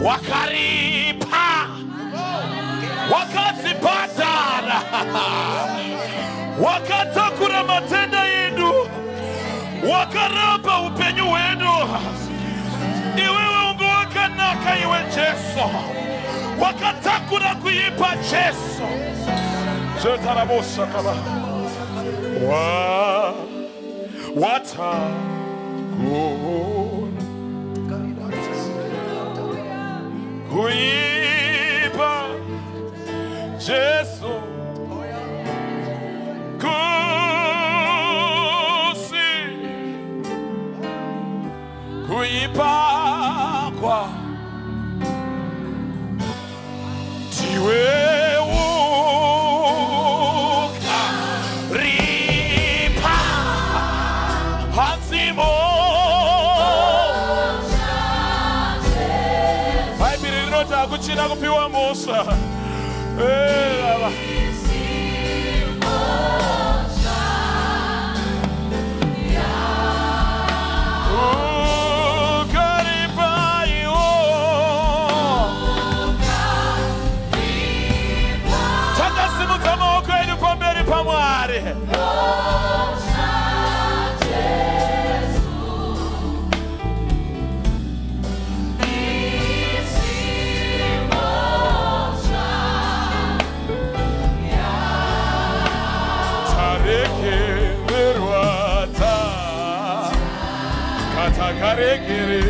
wakaripa, wakazipata, wakatakura matenda yenu, wakarapa upenyu wenu. Iwewe unguwaka naka iwe Jesu, wakatakura kuipa Jesu. Jetarabosa kaba watakura kuipa Jesu, kusi kuipa kwa tiwe ukaripa hazimo. Kuchina kupiwa Musa. Baba. Takasimu kama ukweli kwa mbele pamwari. Karekere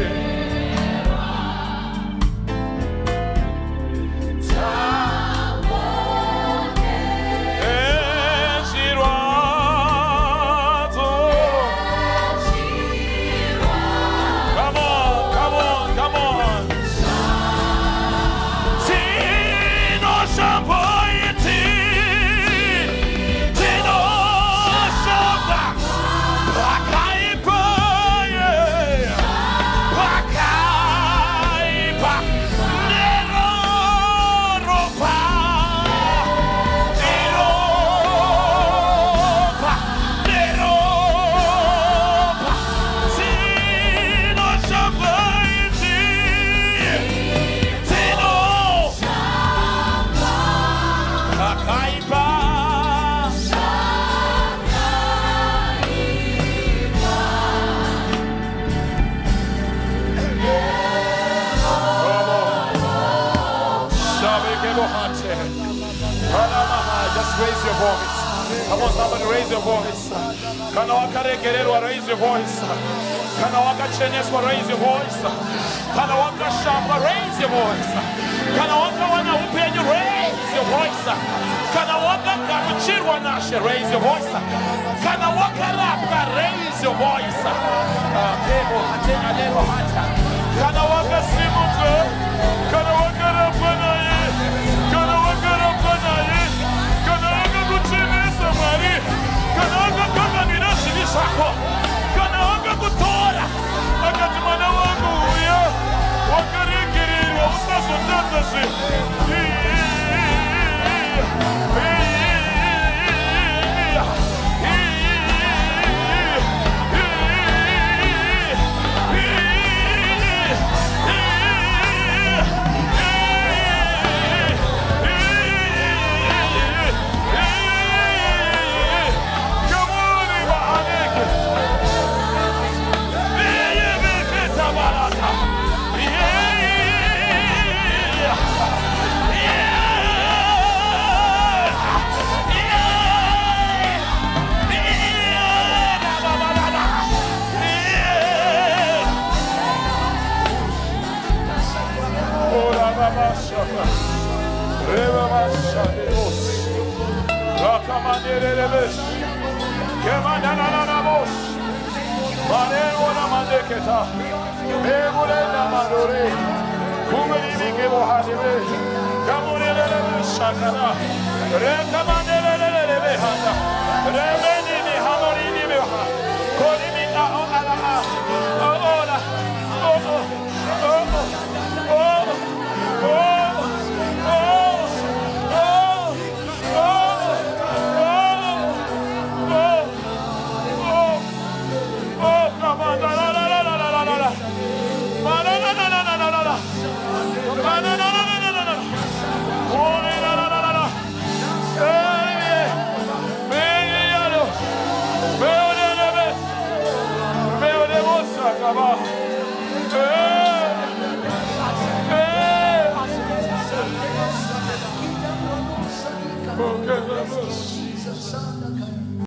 just raise your voice. Come on, somebody raise your voice. Kana wakare gerero, raise your voice. Kana wakachenyes, raise your voice. Kana wakashamba, raise your voice. Kana wakawana upenyu, raise your voice. Kana wakakuchirwa nashe, raise your voice. Kana wakarapka, raise your voice. Kebo hatena lero hata. Kana wakasimutu, kana wakarapka naye, kana wakarapka naye. Kana kama ninashibishako, kana kutora, akati mwana wangu huyo, wakarikiri, usasundatashi. Come on,